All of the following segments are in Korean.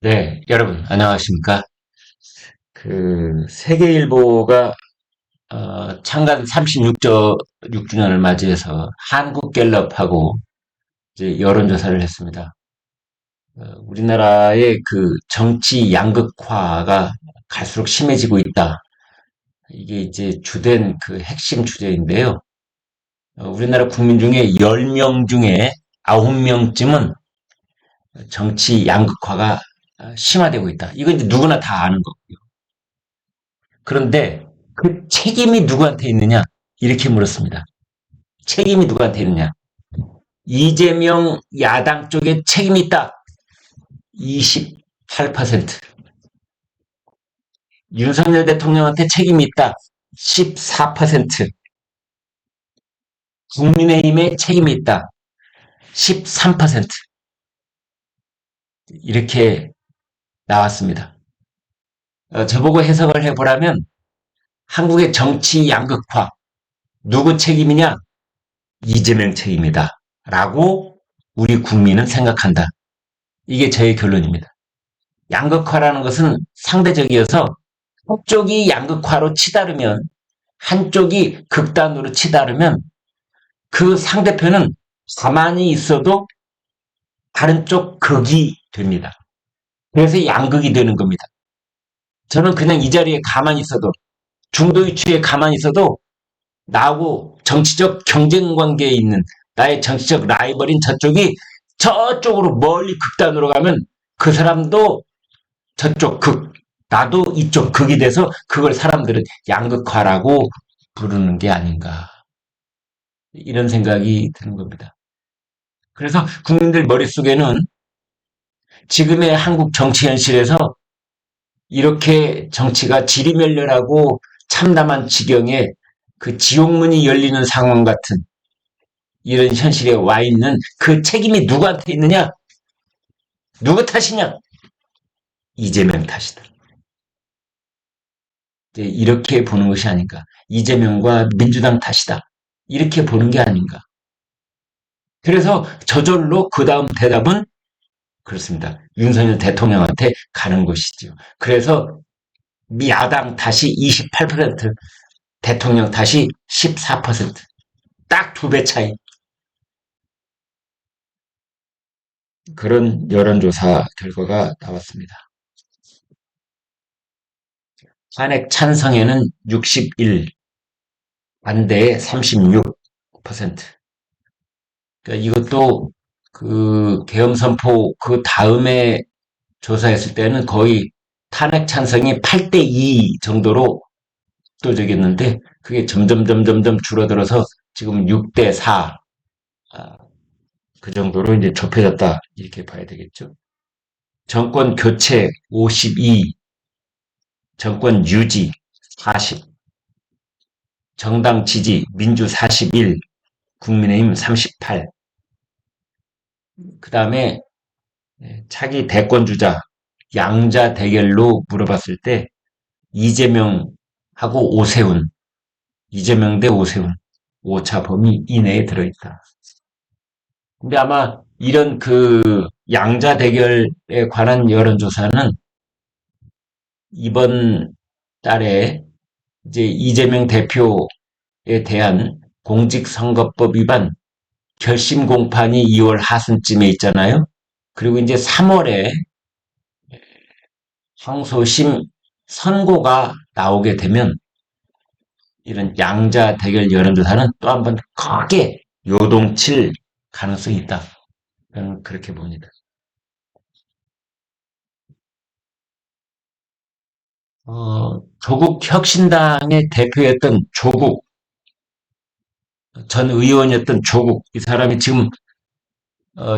네, 여러분, 안녕하십니까. 세계일보가, 창간 36주년을 맞이해서 한국갤럽하고 이제 여론조사를 했습니다. 우리나라의 그 정치 양극화가 갈수록 심해지고 있다. 이게 이제 주된 그 핵심 주제인데요. 우리나라 국민 중에 10명 중에 9명쯤은 정치 양극화가 심화되고 있다. 이건 이제 누구나 다 아는 거고요. 그런데 그 책임이 누구한테 있느냐? 이렇게 물었습니다. 책임이 누구한테 있느냐? 이재명 야당 쪽에 책임이 있다. 28%. 윤석열 대통령한테 책임이 있다. 14%. 국민의힘에 책임이 있다. 13%. 이렇게 나왔습니다. 저보고 해석을 해보라면 한국의 정치 양극화 누구 책임이냐? 이재명 책임이다. 라고 우리 국민은 생각한다. 이게 저의 결론입니다. 양극화라는 것은 상대적이어서 한쪽이 양극화로 치달으면 한쪽이 극단으로 치달으면 그 상대편은 가만히 있어도 다른 쪽 극이 됩니다. 그래서 양극이 되는 겁니다. 저는 그냥 이 자리에 가만히 있어도 중도 위치에 가만히 있어도 나하고 정치적 경쟁 관계에 있는 나의 정치적 라이벌인 저쪽이 저쪽으로 멀리 극단으로 가면 그 사람도 저쪽 극, 나도 이쪽 극이 돼서 그걸 사람들은 양극화라고 부르는 게 아닌가. 이런 생각이 드는 겁니다. 그래서 국민들 머릿속에는 지금의 한국 정치 현실에서 이렇게 정치가 지리멸렬하고 참담한 지경에 그 지옥문이 열리는 상황 같은 이런 현실에 와 있는 그 책임이 누구한테 있느냐? 누구 탓이냐? 이재명 탓이다. 이렇게 보는 것이 아닌가. 이재명과 민주당 탓이다. 이렇게 보는 게 아닌가. 그래서 저절로 그 다음 대답은 그렇습니다. 윤석열 대통령한테 가는 것이지요. 그래서 야당 탓이 28%, 대통령 탓이 14%. 딱 두 배 차이. 그런 여론조사 결과가 나왔습니다. 탄핵 찬성에는 61, 반대에 36%. 그러니까 이것도 그 계엄 선포 그 다음에 조사했을 때는 거의 탄핵 찬성이 8대2 정도로 압도적이었는데 그게 점점 줄어들어서 지금 6대4 그 정도로 이제 좁혀졌다 이렇게 봐야 되겠죠. 정권 교체 52, 정권 유지 40, 정당 지지 민주 41, 국민의힘 38. 그 다음에 차기 대권 주자 양자 대결로 물어봤을 때 이재명하고 오세훈, 이재명 대 오세훈, 오차 범위 이내에 들어있다. 근데 아마 이런 그 양자 대결에 관한 여론조사는 이번 달에 이제 이재명 대표에 대한 공직선거법 위반 결심 공판이 2월 하순쯤에 있잖아요. 그리고 이제 3월에 항소심 선고가 나오게 되면 이런 양자 대결 여론조사는 또 한 번 크게 요동칠 가능성이 있다. 저는 그렇게 봅니다. 조국 혁신당의 대표였던 조국 전 의원이었던 조국 이 사람이 지금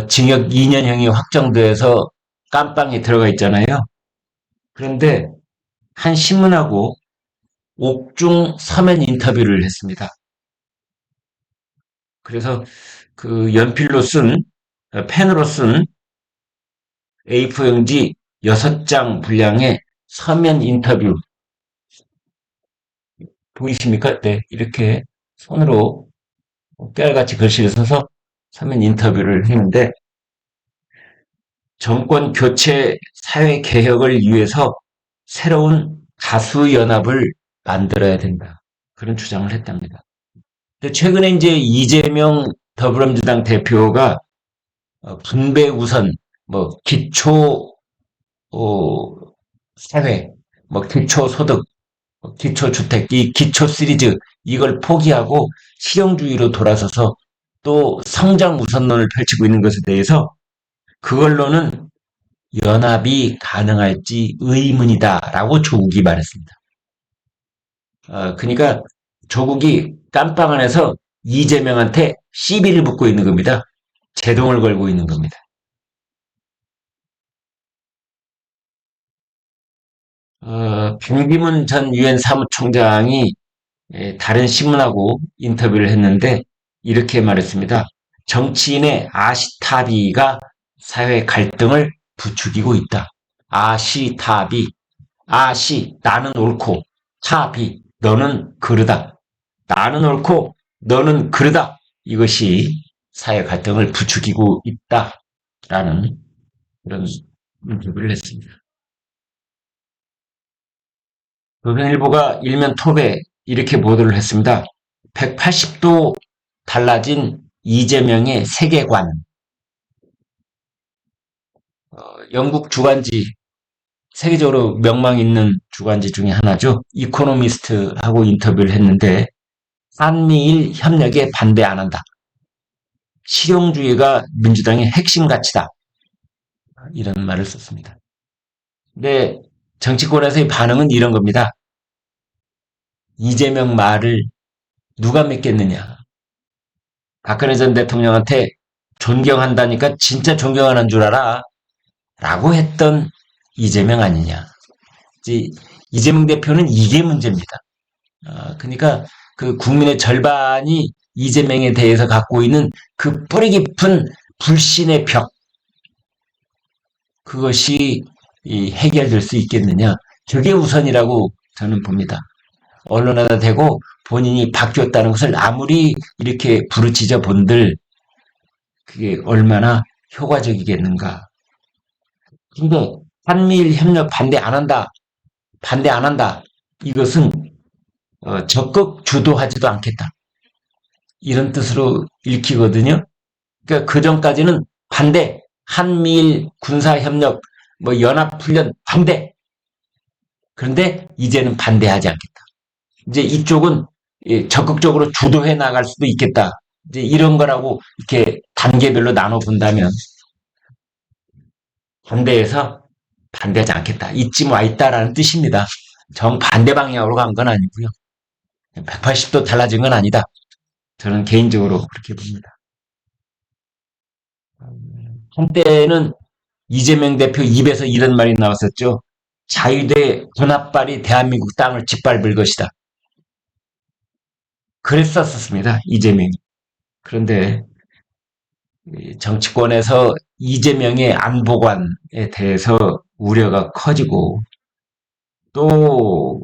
징역 2년형이 확정돼서 깜빵에 들어가 있잖아요. 그런데 한 신문하고 옥중 서면 인터뷰를 했습니다. 그래서 그 연필로 쓴 펜으로 쓴 A4용지 6장 분량의 서면 인터뷰 보이십니까? 네, 이렇게 손으로 깨알같이 글씨를 써서 서면 인터뷰를 했는데 정권 교체 사회 개혁을 위해서 새로운 다수연합을 만들어야 된다. 그런 주장을 했답니다. 근데 최근에 이제 이재명 더불어민주당 대표가 분배 우선, 뭐 기초 사회, 뭐 기초소득, 기초주택, 이 기초 시리즈 이걸 포기하고 실용주의로 돌아서서 또 성장 우선론을 펼치고 있는 것에 대해서 그걸로는 연합이 가능할지 의문이다라고 조국이 말했습니다. 그러니까 조국이 깜빵 안에서 이재명한테 시비를 붙고 있는 겁니다. 제동을 걸고 있는 겁니다. 반기문 전 유엔 사무총장이 다른 신문하고 인터뷰를 했는데 이렇게 말했습니다. 정치인의 아시타비가 사회 갈등을 부추기고 있다. 아시타비, 아시, 나는 옳고, 타비, 너는 그르다. 나는 옳고, 너는 그르다. 이것이 사회 갈등을 부추기고 있다라는 그런 인터뷰를 했습니다. 조선일보가 일면 톱에 이렇게 보도를 했습니다. 180도 달라진 이재명의 세계관. 영국 주간지, 세계적으로 명망 있는 주간지 중에 하나죠. 이코노미스트하고 인터뷰를 했는데 한미일 협력에 반대 안 한다. 실용주의가 민주당의 핵심 가치다. 이런 말을 썼습니다. 근데 정치권에서의 반응은 이런 겁니다. 이재명 말을 누가 믿겠느냐. 박근혜 전 대통령한테 존경한다니까 진짜 존경하는 줄 알아. 라고 했던 이재명 아니냐. 이재명 대표는 이게 문제입니다. 그러니까 그 국민의 절반이 이재명에 대해서 갖고 있는 그 뿌리 깊은 불신의 벽, 그것이 해결될 수 있겠느냐. 그게 우선이라고 저는 봅니다. 언론에다 대고 본인이 바뀌었다는 것을 아무리 이렇게 부르짖어 본들 그게 얼마나 효과적이겠는가. 근데 한미일 협력 반대 안 한다. 반대 안 한다. 이것은 적극 주도하지도 않겠다. 이런 뜻으로 읽히거든요. 그러니까 그 전까지는 반대, 한미일 군사협력, 뭐 연합훈련 반대. 그런데 이제는 반대하지 않겠다. 이제 이쪽은 적극적으로 주도해 나갈 수도 있겠다. 이제 이런 거라고 이렇게 단계별로 나눠 본다면 반대해서 반대하지 않겠다. 이쯤 와 있다라는 뜻입니다. 정반대 방향으로 간 건 아니고요. 180도 달라진 건 아니다. 저는 개인적으로 그렇게 봅니다. 한때는 이재명 대표 입에서 이런 말이 나왔었죠. 자유대 군합발이 대한민국 땅을 짓밟을 것이다. 그랬었습니다. 이재명이. 그런데 정치권에서 이재명의 안보관에 대해서 우려가 커지고 또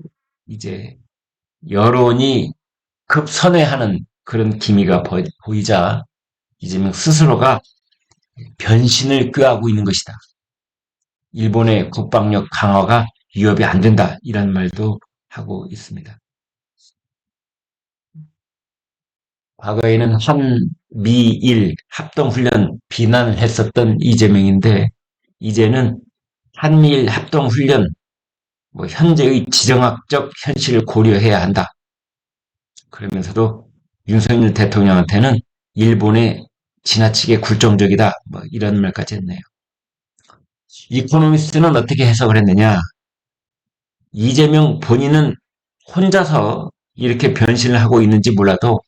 이제 여론이 급선회하는 그런 기미가 보이자 이재명 스스로가 변신을 꾀하고 있는 것이다. 일본의 국방력 강화가 위협이 안 된다. 이런 말도 하고 있습니다. 과거에는 한미일 합동훈련 비난을 했었던 이재명인데 이제는 한미일 합동훈련 뭐 현재의 지정학적 현실을 고려해야 한다. 그러면서도 윤석열 대통령한테는 일본에 지나치게 굴종적이다. 뭐 이런 말까지 했네요. 이코노미스트는 어떻게 해석을 했느냐. 이재명 본인은 혼자서 이렇게 변신을 하고 있는지 몰라도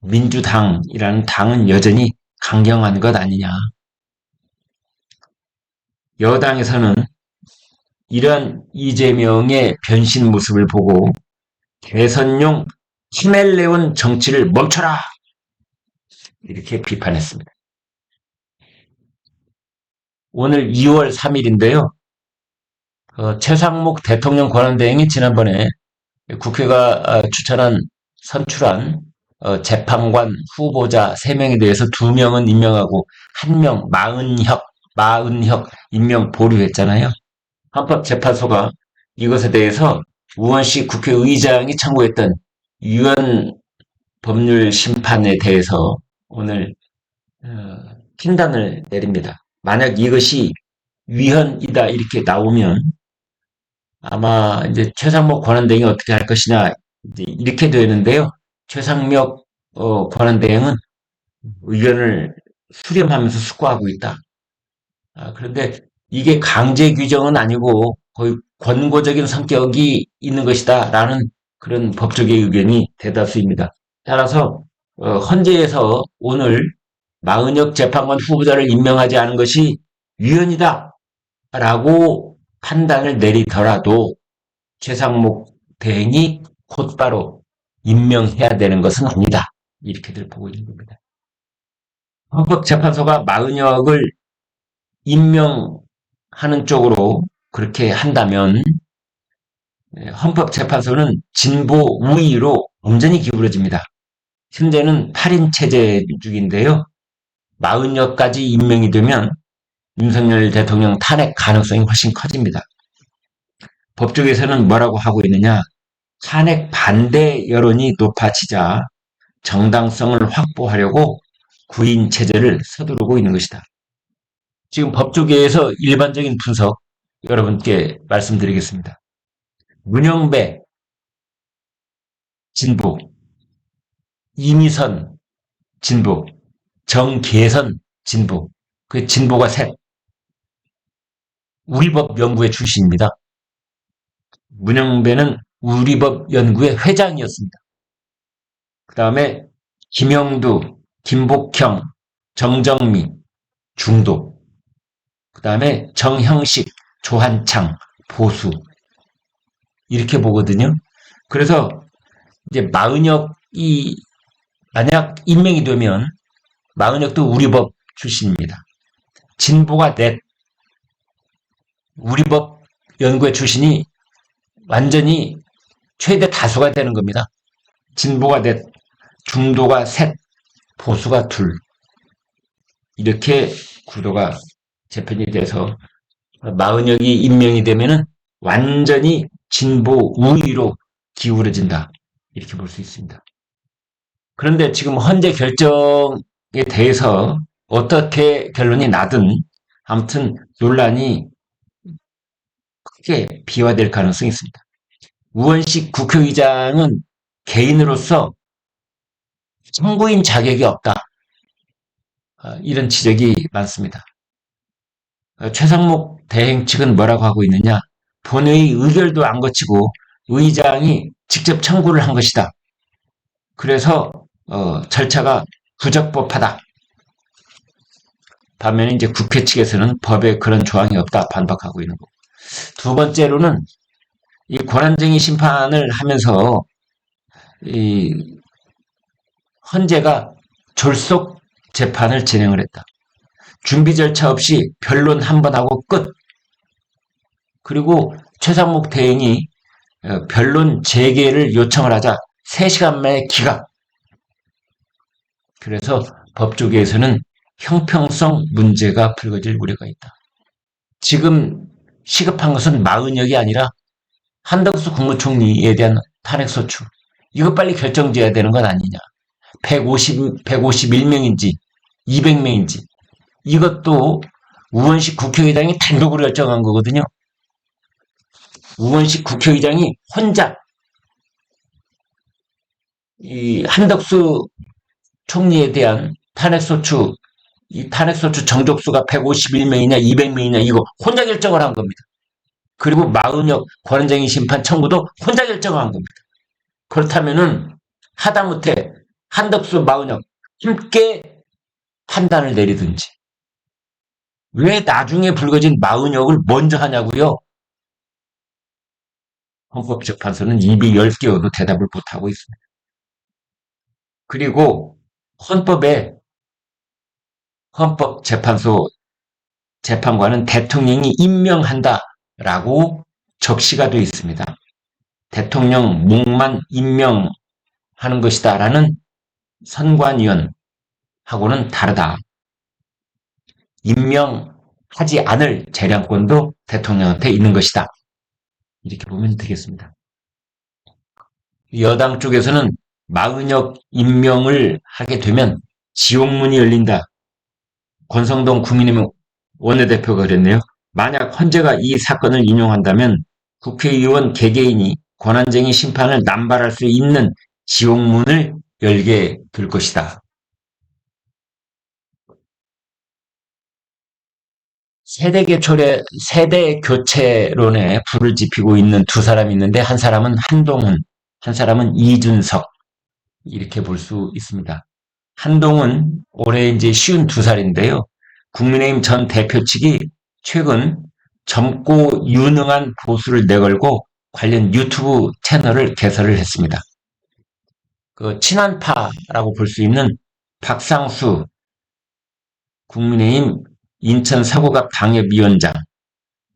민주당이라는 당은 여전히 강경한 것 아니냐. 여당에서는 이런 이재명의 변신 모습을 보고 대선용 히멜레온 정치를 멈춰라! 이렇게 비판했습니다. 오늘 2월 3일인데요. 최상목 대통령 권한대행이 지난번에 국회가 선출한 재판관 후보자 3명에 대해서 2명은 임명하고 1명 마은혁 마은혁 임명 보류했잖아요. 헌법재판소가 이것에 대해서 우원식 국회의장이 청구했던 유엔 법률 심판에 대해서 오늘 판단을 내립니다. 만약 이것이 위헌이다 이렇게 나오면 아마 이제 최상목 권한대행이 어떻게 할 것이냐 이제 이렇게 되는데요. 최상목 권한대행은 의견을 수렴하면서 숙고하고 있다. 그런데 이게 강제 규정은 아니고 거의 권고적인 성격이 있는 것이다라는 그런 법조계 의견이 대다수입니다. 따라서 헌재에서 오늘 마은혁 재판관 후보자를 임명하지 않은 것이 위헌이다라고 판단을 내리더라도 최상목 대행이 곧바로 임명해야 되는 것은 아니다. 이렇게들 보고 있는 겁니다. 헌법재판소가 마은혁을 임명하는 쪽으로 그렇게 한다면 헌법재판소는 진보 우위로 완전히 기울어집니다. 현재는 8인 체제 중인데요. 40여까지 임명이 되면 윤석열 대통령 탄핵 가능성이 훨씬 커집니다. 법조계에서는 뭐라고 하고 있느냐? 탄핵 반대 여론이 높아지자 정당성을 확보하려고 9인 체제를 서두르고 있는 것이다. 지금 법조계에서 일반적인 분석 여러분께 말씀드리겠습니다. 문영배 진보, 이미선 진보, 정계선 진보, 그 진보가 셋. 우리법 연구회 출신입니다. 문영배는 우리법 연구회 회장이었습니다. 그 다음에 김영두, 김복형, 정정미, 중도. 그 다음에 정형식, 조한창, 보수. 이렇게 보거든요. 그래서 이제 마은혁이 만약 임명이 되면 마은혁도 우리법 출신입니다. 진보가 넷, 우리법 연구회 출신이 완전히 최대 다수가 되는 겁니다. 진보가 넷, 중도가 셋, 보수가 둘. 이렇게 구도가 재편이 돼서 마은혁이 임명이 되면은 완전히 진보 우위로 기울어진다. 이렇게 볼 수 있습니다. 그런데 지금 헌재 결정에 대해서 어떻게 결론이 나든 아무튼 논란이 크게 비화될 가능성이 있습니다. 우원식 국회의장은 개인으로서 선고인 자격이 없다. 이런 지적이 많습니다. 최상목 대행 측은 뭐라고 하고 있느냐? 본회의 의결도 안 거치고 의장이 직접 청구를 한 것이다. 그래서 절차가 부적법하다. 반면에 이제 국회 측에서는 법에 그런 조항이 없다 반박하고 있는 거고. 두 번째로는 이 권한쟁의 심판을 하면서 이 헌재가 졸속 재판을 진행을 했다. 준비 절차 없이 변론 한 번 하고 끝. 그리고 최상목 대행이 변론 재개를 요청을 하자 3시간 만에 기각. 그래서 법조계에서는 형평성 문제가 불거질 우려가 있다. 지금 시급한 것은 마은혁이 아니라 한덕수 국무총리에 대한 탄핵소추. 이거 빨리 결정돼야 되는 건 아니냐. 151명인지 200명인지 이것도 우원식 국회의장이 단독으로 결정한 거거든요. 우원식 국회의장이 혼자 이 한덕수 총리에 대한 탄핵소추, 이 탄핵소추 정족수가 151명이냐 200명이냐 이거 혼자 결정을 한 겁니다. 그리고 마은혁 권한쟁의 심판 청구도 혼자 결정한 겁니다. 그렇다면은 하다못해 한덕수, 마은혁 함께 판단을 내리든지 왜 나중에 불거진 마은혁을 먼저 하냐고요? 헌법재판소는 입이 10개여도 대답을 못하고 있습니다. 그리고 헌법재판소 재판관은 대통령이 임명한다라고 적시가 되어 있습니다. 대통령 목만 임명하는 것이다라는 선관위원하고는 다르다. 임명하는 하지 않을 재량권도 대통령한테 있는 것이다. 이렇게 보면 되겠습니다. 여당 쪽에서는 마은혁 임명을 하게 되면 지옥문이 열린다. 권성동 국민의힘 원내대표가 그랬네요. 만약 헌재가 이 사건을 인용한다면 국회의원 개개인이 권한쟁의 심판을 남발할 수 있는 지옥문을 열게 될 것이다. 세대 교체론에 불을 지피고 있는 두 사람이 있는데 한 사람은 한동훈, 한 사람은 이준석 이렇게 볼 수 있습니다. 한동훈 올해 이제 52살인데요. 국민의힘 전 대표 측이 최근 젊고 유능한 보수를 내걸고 관련 유튜브 채널을 개설을 했습니다. 그 친한파라고 볼 수 있는 박상수 국민의힘 인천 서구갑 당협위원장,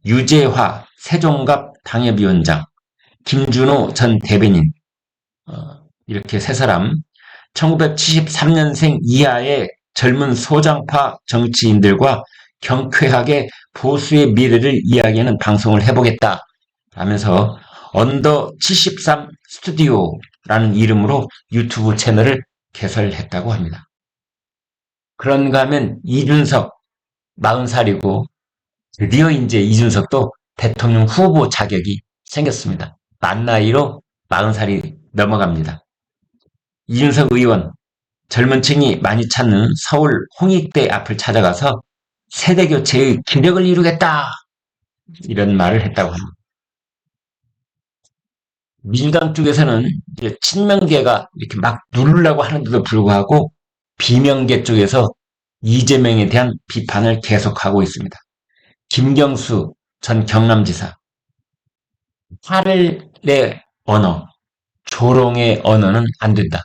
유재화 세종갑 당협위원장, 김준호 전 대변인 이렇게 세 사람 1973년생 이하의 젊은 소장파 정치인들과 경쾌하게 보수의 미래를 이야기하는 방송을 해보겠다 라면서 언더 73 스튜디오라는 이름으로 유튜브 채널을 개설했다고 합니다. 그런가 하면 이준석 40살이고 드디어 이제 이준석도 대통령 후보 자격이 생겼습니다. 만 나이로 40살이 넘어갑니다. 이준석 의원 젊은 층이 많이 찾는 서울 홍익대 앞을 찾아가서 세대교체의 기력을 이루겠다 이런 말을 했다고 합니다. 민주당 쪽에서는 이제 친명계가 이렇게 막 누르려고 하는데도 불구하고 비명계 쪽에서 이재명에 대한 비판을 계속하고 있습니다. 김경수 전 경남지사 팔의 언어, 조롱의 언어는 안 된다.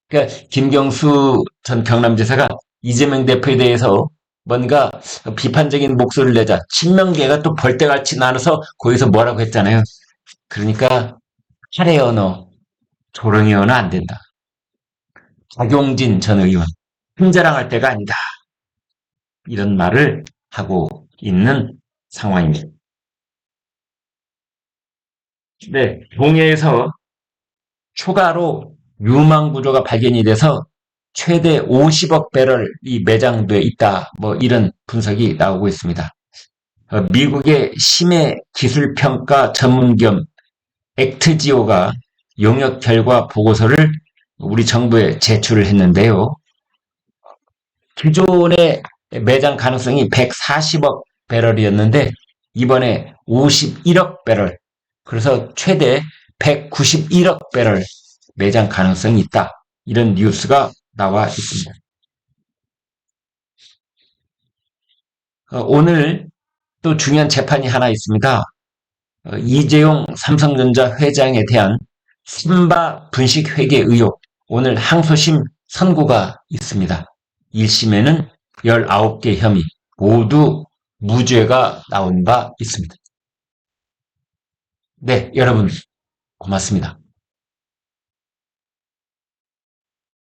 그러니까 김경수 전 경남지사가 이재명 대표에 대해서 뭔가 비판적인 목소리를 내자 친명계가 또 벌떼같이 나눠서 거기서 뭐라고 했잖아요. 그러니까 팔의 언어, 조롱의 언어 안 된다. 박용진 전 의원 힘자랑할 때가 아니다. 이런 말을 하고 있는 상황입니다. 네, 동해에서 추가로 유망 구조가 발견이 돼서 최대 50억 배럴이 매장돼 있다. 뭐 이런 분석이 나오고 있습니다. 미국의 심해 기술평가 전문기업 액트지오가 용역 결과 보고서를 우리 정부에 제출을 했는데요. 기존의 매장 가능성이 140억 배럴이었는데 이번에 51억 배럴, 그래서 최대 191억 배럴 매장 가능성이 있다. 이런 뉴스가 나와 있습니다. 오늘 또 중요한 재판이 하나 있습니다. 이재용 삼성전자 회장에 대한 신바 분식 회계 의혹, 오늘 항소심 선고가 있습니다. 1심에는 19개 혐의 모두 무죄가 나온 바 있습니다. 네, 여러분 고맙습니다.